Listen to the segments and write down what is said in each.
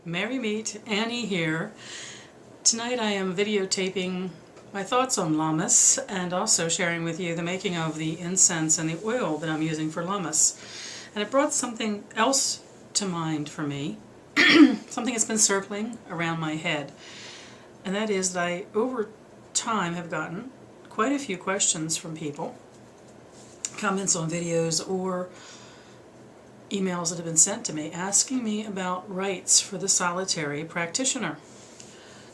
Merry Meet, Annie here. Tonight I am videotaping my thoughts on Lammas and also sharing with you the making of the incense and the oil that I'm using for Lammas. And it brought something else to mind for me, something that's been circling around my head. And that is that I, over time, have gotten quite a few questions from people, comments on videos or emails that have been sent to me asking me about rites for the solitary practitioner.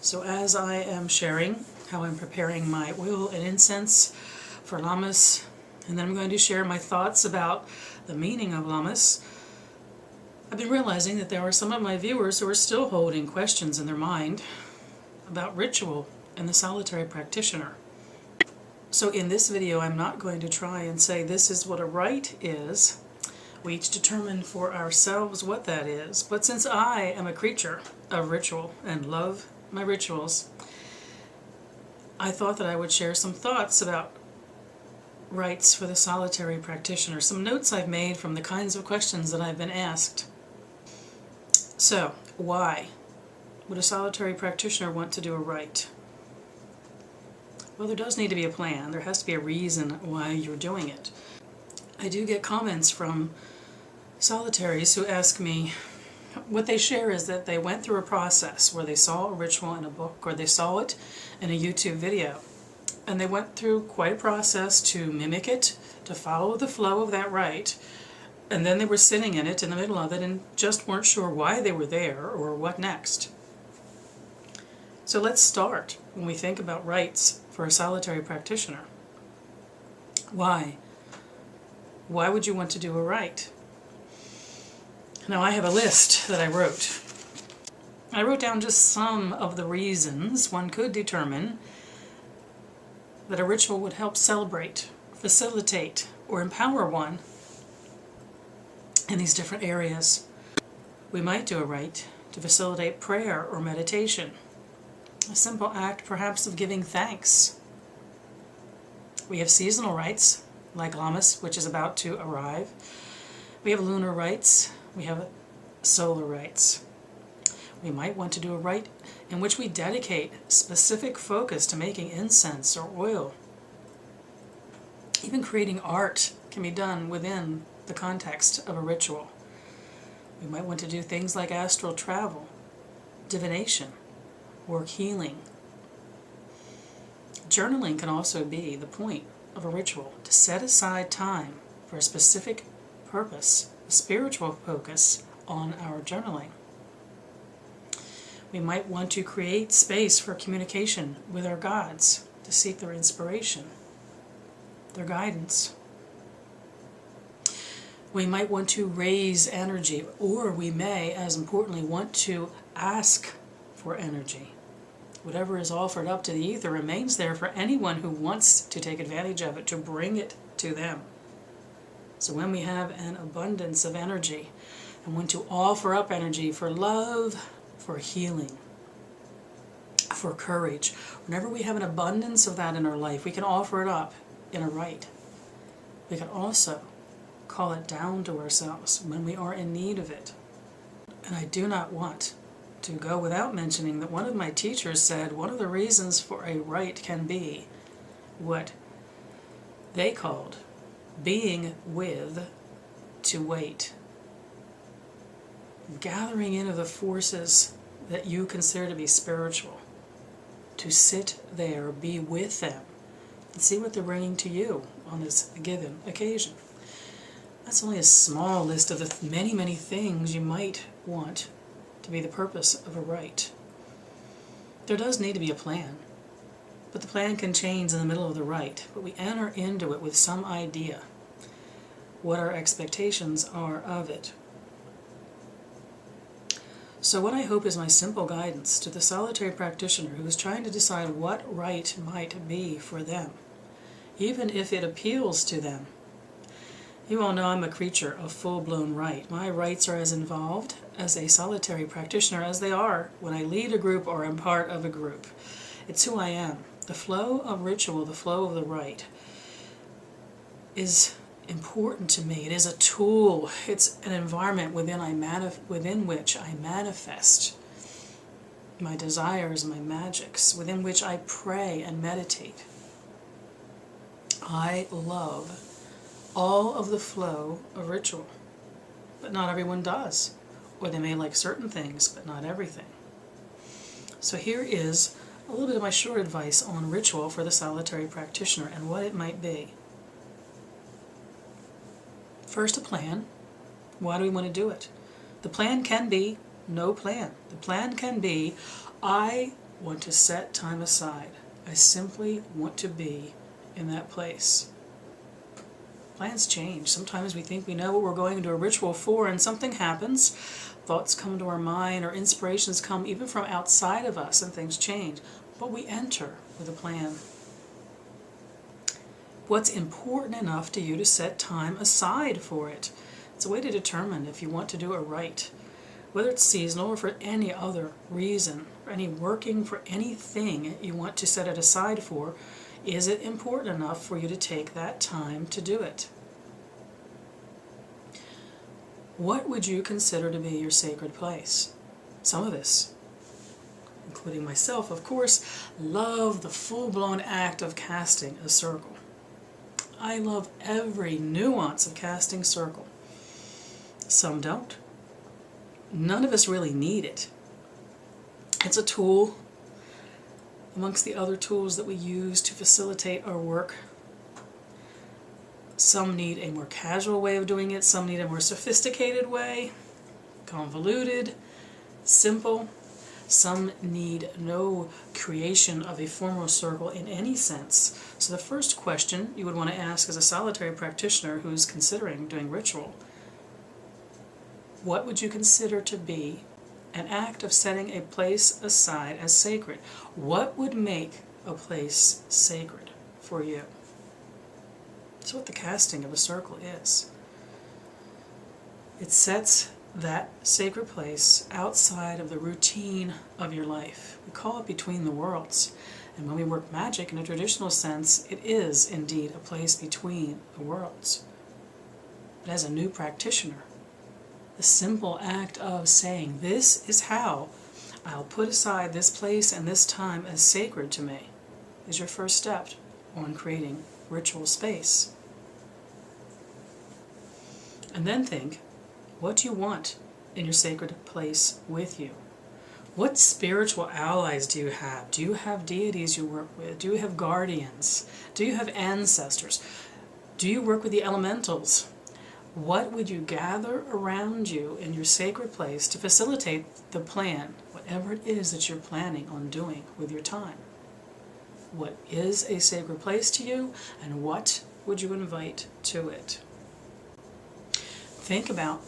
So as I am sharing how I'm preparing my oil and incense for Lammas, and then I'm going to share my thoughts about the meaning of Lammas, I've been realizing that there are some of my viewers who are still holding questions in their mind about ritual and the solitary practitioner. So in this video I'm not going to try and say this is what a rite is. We each determine for ourselves what that is. But since I am a creature of ritual and love my rituals, I thought that I would share some thoughts about rites for the solitary practitioner, some notes I've made from the kinds of questions that I've been asked. So, why would a solitary practitioner want to do a rite? Well, there does need to be a plan. There has to be a reason why you're doing it. I do get comments from solitaries who ask me, what they share is that they went through a process where they saw a ritual in a book or they saw it in a YouTube video. And they went through quite a process to mimic it, to follow the flow of that rite. And then they were sitting in it, in the middle of it, and just weren't sure why they were there or what next. So let's start when we think about rites for a solitary practitioner. Why? Why would you want to do a rite? Now I have a list that I wrote. I wrote down just some of the reasons one could determine that a ritual would help celebrate, facilitate, or empower one in these different areas. We might do a rite to facilitate prayer or meditation, a simple act perhaps of giving thanks. We have seasonal rites, like Lammas, which is about to arrive. We have lunar rites. We have solar rites. We might want to do a rite in which we dedicate specific focus to making incense or oil. Even creating art can be done within the context of a ritual. We might want to do things like astral travel, divination, or healing. Journaling can also be the point of a ritual, to set aside time for a specific purpose, a spiritual focus on our journaling. We might want to create space for communication with our gods, to seek their inspiration, their guidance. We might want to raise energy, or we may, as importantly, want to ask for energy. Whatever is offered up to the ether remains there for anyone who wants to take advantage of it, to bring it to them. So when we have an abundance of energy and want to offer up energy for love, for healing, for courage, whenever we have an abundance of that in our life, we can offer it up in a rite. We can also call it down to ourselves when we are in need of it. And I do not want to go without mentioning that one of my teachers said one of the reasons for a rite can be what they called being with to wait. Gathering in of the forces that you consider to be spiritual. To sit there, be with them, and see what they're bringing to you on this given occasion. That's only a small list of the many, many things you might want to be the purpose of a rite. There does need to be a plan, but the plan can change in the middle of the rite, but we enter into it with some idea what our expectations are of it. So what I hope is my simple guidance to the solitary practitioner who is trying to decide what rite might be for them, even if it appeals to them. You all know I'm a creature of full-blown rite. My rites are as involved as a solitary practitioner as they are when I lead a group or am part of a group. It's who I am. The flow of ritual, the flow of the rite, is important to me. It is a tool. It's an environment within which I manifest my desires, my magics, within which I pray and meditate. I love all of the flow of ritual, but not everyone does. Or they may like certain things, but not everything. So here is a little bit of my short advice on ritual for the solitary practitioner and what it might be. First, a plan. Why do we want to do it? The plan can be no plan. The plan can be, I want to set time aside. I simply want to be in that place. Plans change. Sometimes we think we know what we're going into a ritual for, and something happens. Thoughts come to our mind, or inspirations come even from outside of us, and things change. But we enter with a plan. What's important enough to you to set time aside for it? It's a way to determine if you want to do it right. Whether it's seasonal or for any other reason, or any working for anything you want to set it aside for, is it important enough for you to take that time to do it? What would you consider to be your sacred place? Some of us, including myself, of course, love the full-blown act of casting a circle. I love every nuance of casting circle. Some don't. None of us really need it. It's a tool amongst the other tools that we use to facilitate our work. Some need a more casual way of doing it, some need a more sophisticated way, convoluted, simple. Some need no creation of a formal circle in any sense. So the first question you would want to ask as a solitary practitioner who's considering doing ritual, what would you consider to be an act of setting a place aside as sacred? What would make a place sacred for you? That's what the casting of a circle is. It sets that sacred place outside of the routine of your life. We call it between the worlds. And when we work magic in a traditional sense, it is indeed a place between the worlds. But as a new practitioner, the simple act of saying, this is how I'll put aside this place and this time as sacred to me, is your first step on creating ritual space. And then think, what do you want in your sacred place with you? What spiritual allies do you have? Do you have deities you work with? Do you have guardians? Do you have ancestors? Do you work with the elementals? What would you gather around you in your sacred place to facilitate the plan, whatever it is that you're planning on doing with your time? What is a sacred place to you, and what would you invite to it? Think about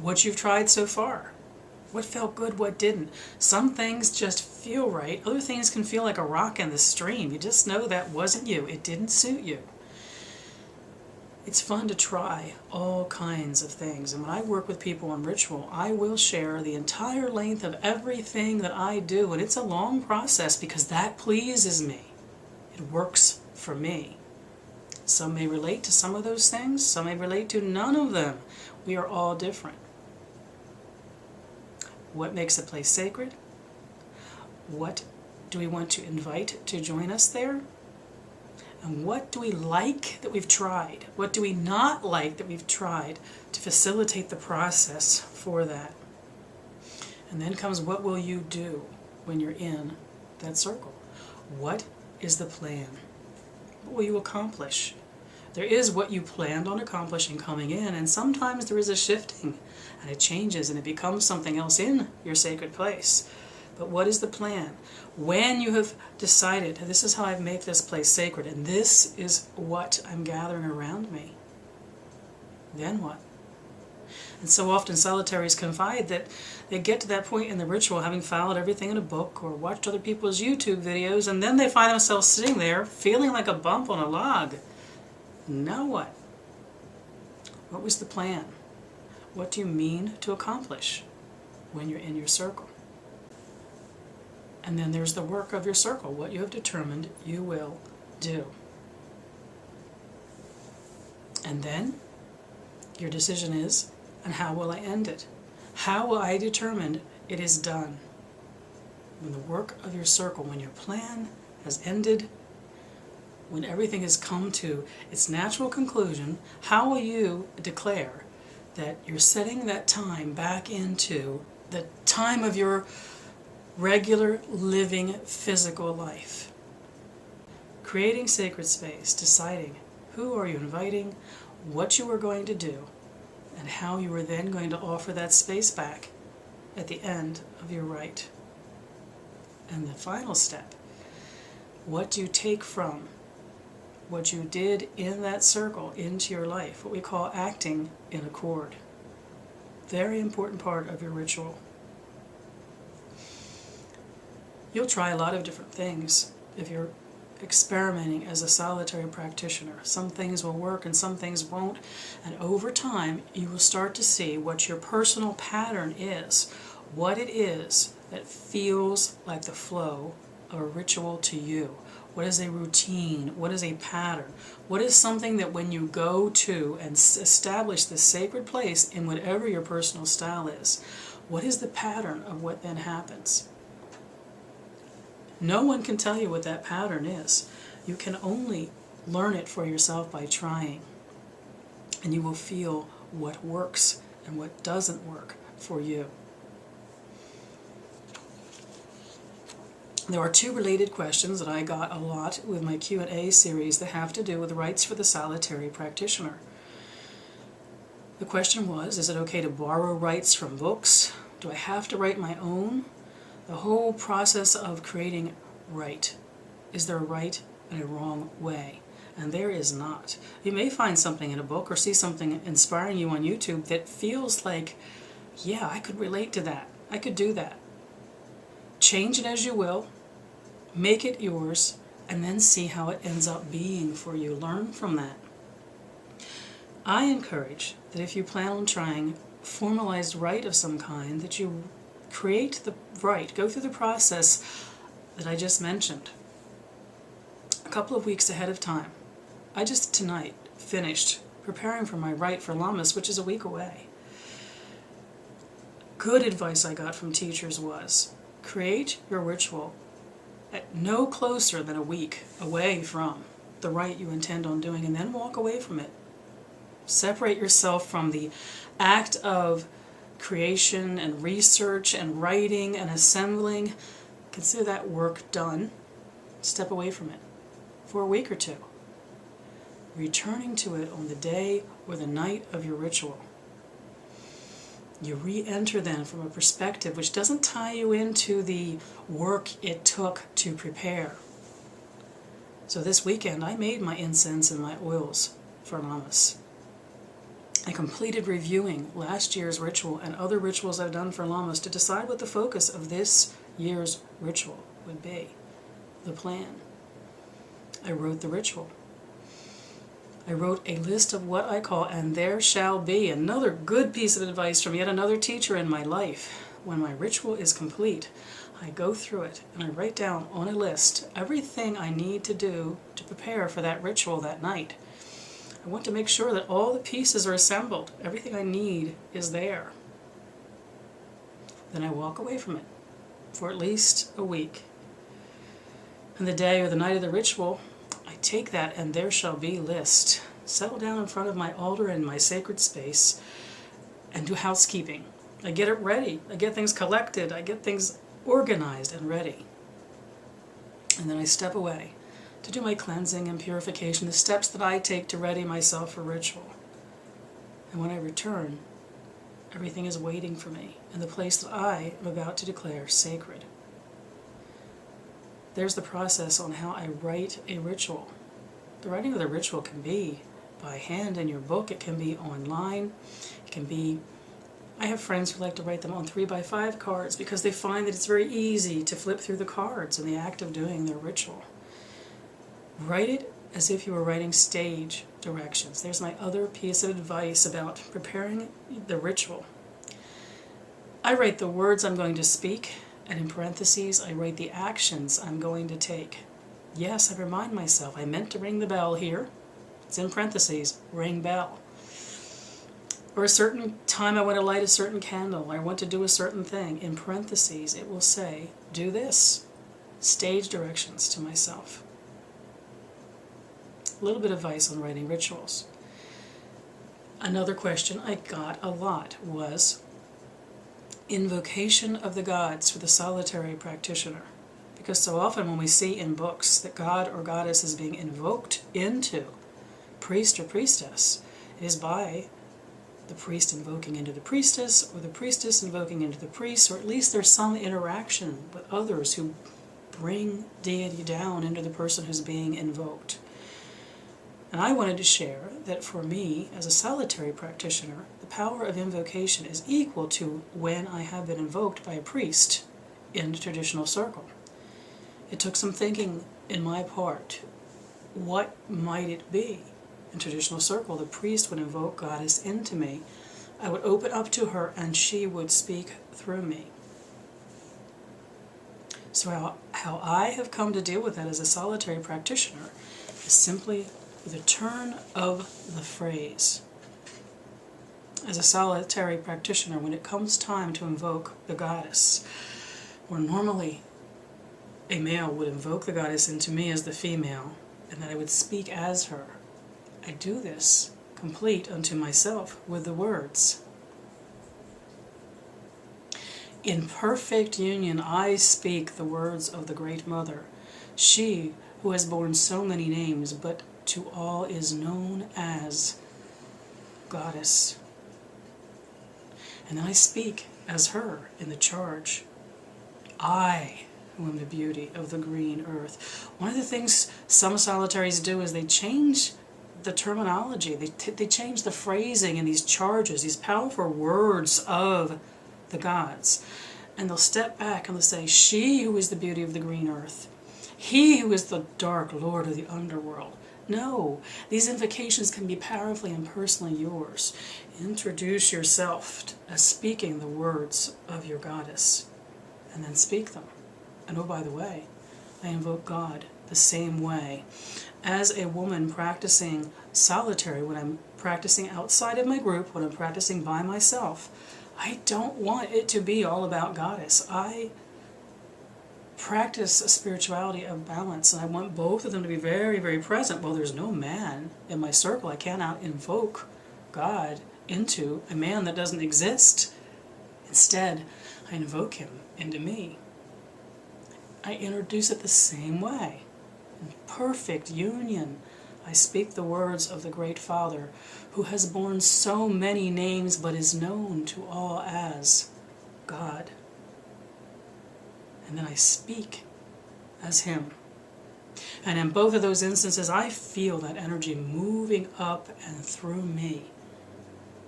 what you've tried so far. What felt good, what didn't. Some things just feel right. Other things can feel like a rock in the stream. You just know that wasn't you. It didn't suit you. It's fun to try all kinds of things. And when I work with people on ritual, I will share the entire length of everything that I do. And it's a long process because that pleases me. It works for me. Some may relate to some of those things. Some may relate to none of them. We are all different. What makes a place sacred? What do we want to invite to join us there? And what do we like that we've tried? What do we not like that we've tried to facilitate the process for that? And then comes, what will you do when you're in that circle? What is the plan? What will you accomplish? There is what you planned on accomplishing coming in, and sometimes there is a shifting, and it changes and it becomes something else in your sacred place. But what is the plan? When you have decided, this is how I make this place sacred, and this is what I'm gathering around me, then what? And so often solitaries confide that they get to that point in the ritual having followed everything in a book or watched other people's YouTube videos, and then they find themselves sitting there feeling like a bump on a log. Now what? What was the plan? What do you mean to accomplish when you're in your circle? And then there's the work of your circle, what you have determined you will do. And then your decision is, and how will I end it? How will I determine it is done? when the work of your circle, when your plan has ended, when everything has come to its natural conclusion, how will you declare that you're setting that time back into the time of your regular living physical life? Creating sacred space, deciding who are you inviting, what you are going to do, and how you are then going to offer that space back at the end of your rite. And the final step, what do you take from what you did in that circle into your life, what we call acting in accord. Very important part of your ritual. You'll try a lot of different things if you're experimenting as a solitary practitioner. Some things will work and some things won't, and over time you will start to see what your personal pattern is, what it is that feels like the flow of a ritual to you. What is a routine? What is a pattern? What is something that when you go to and establish this sacred place in whatever your personal style is, what is the pattern of what then happens? No one can tell you what that pattern is. You can only learn it for yourself by trying. And you will feel what works and what doesn't work for you. There are two related questions that I got a lot with my Q&A series that have to do with rites for the solitary practitioner. The question was, is it okay to borrow rites from books? Do I have to write my own? The whole process of creating rite. Is there a right and a wrong way? And there is not. You may find something in a book or see something inspiring you on YouTube that feels like, yeah, I could relate to that. I could do that. Change it as you will. Make it yours, and then see how it ends up being for you. Learn from that. I encourage that if you plan on trying formalized rite of some kind, that you create the rite, go through the process that I just mentioned a couple of weeks ahead of time. I just tonight finished preparing for my rite for Lammas, which is a week away. Good advice I got from teachers was, create your ritual at no closer than a week away from the rite you intend on doing, and then walk away from it. Separate yourself from the act of creation and research and writing and assembling. Consider that work done. Step away from it for a week or two. Returning to it on the day or the night of your ritual. You re-enter then from a perspective which doesn't tie you into the work it took to prepare. So this weekend I made my incense and my oils for Lammas. I completed reviewing last year's ritual and other rituals I've done for Lammas to decide what the focus of this year's ritual would be, the plan. I wrote the ritual. I wrote a list of what I call, and there shall be, another good piece of advice from yet another teacher in my life. When my ritual is complete, I go through it and I write down on a list everything I need to do to prepare for that ritual that night. I want to make sure that all the pieces are assembled. Everything I need is there. Then I walk away from it for at least a week. And the day or the night of the ritual, I take that and there shall be list, settle down in front of my altar in my sacred space, and do housekeeping. I get it ready. I get things collected. I get things organized and ready. And then I step away to do my cleansing and purification, the steps that I take to ready myself for ritual. And when I return, everything is waiting for me in the place that I am about to declare sacred. There's the process on how I write a ritual. The writing of the ritual can be by hand in your book. It can be online. It can be, I have friends who like to write them on 3x5 cards because they find that it's very easy to flip through the cards in the act of doing their ritual. Write it as if you were writing stage directions. There's my other piece of advice about preparing the ritual. I write the words I'm going to speak, and in parentheses, I write the actions I'm going to take. Yes, I remind myself, I meant to ring the bell here. It's in parentheses, ring bell. or a certain time I want to light a certain candle, or I want to do a certain thing, in parentheses it will say, do this. Stage directions to myself. A little bit of advice on writing rituals. Another question I got a lot was invocation of the gods for the solitary practitioner. Because so often when we see in books that God or goddess is being invoked into priest or priestess, it is by the priest invoking into the priestess, or the priestess invoking into the priest, or at least there's some interaction with others who bring deity down into the person who's being invoked. And I wanted to share that for me, as a solitary practitioner, the power of invocation is equal to when I have been invoked by a priest in the traditional circle. It took some thinking in my part. What might it be? In traditional circle, the priest would invoke goddess into me. I would open up to her and she would speak through me. So how I have come to deal with that as a solitary practitioner is simply with a turn of the phrase. As a solitary practitioner, when it comes time to invoke the goddess, where normally a male would invoke the goddess into me as the female, and that I would speak as her, I do this complete unto myself with the words. In perfect union I speak the words of the Great Mother, she who has borne so many names, but to all is known as Goddess. And then I speak as her in the charge. I who am the beauty of the green earth. One of the things some solitaries do is they change the terminology, they change the phrasing in these charges, these powerful words of the gods. And they'll step back and they'll say, she who is the beauty of the green earth, he who is the dark lord of the underworld. No, these invocations can be powerfully and personally yours. Introduce yourself as speaking the words of your goddess, and then speak them. And oh, by the way, I invoke God the same way. As a woman practicing solitary, when I'm practicing outside of my group, when I'm practicing by myself, I don't want it to be all about goddess. I practice a spirituality of balance, and I want both of them to be very, very present. Well, there's no man in my circle. I cannot invoke God into a man that doesn't exist. Instead, I invoke him into me. I introduce it the same way. In perfect union, I speak the words of the Great Father, who has borne so many names but is known to all as God. And then I speak as him. And in both of those instances, I feel that energy moving up and through me.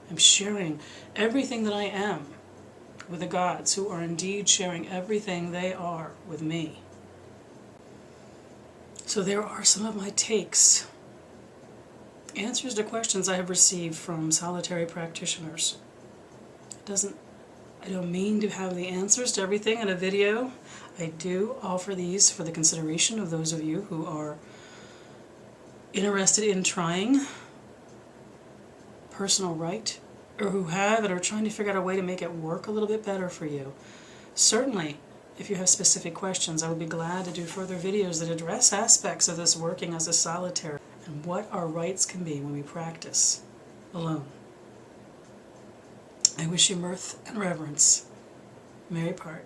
I'm sharing everything that I am with the gods, who are indeed sharing everything they are with me. So there are some of my takes, answers to questions I have received from solitary practitioners. I don't mean to have the answers to everything in a video. I do offer these for the consideration of those of you who are interested in trying personal rite, or who have and are trying to figure out a way to make it work a little bit better for you. Certainly, if you have specific questions, I would be glad to do further videos that address aspects of this working as a solitary and what our rites can be when we practice alone. I wish you mirth and reverence. Merry part.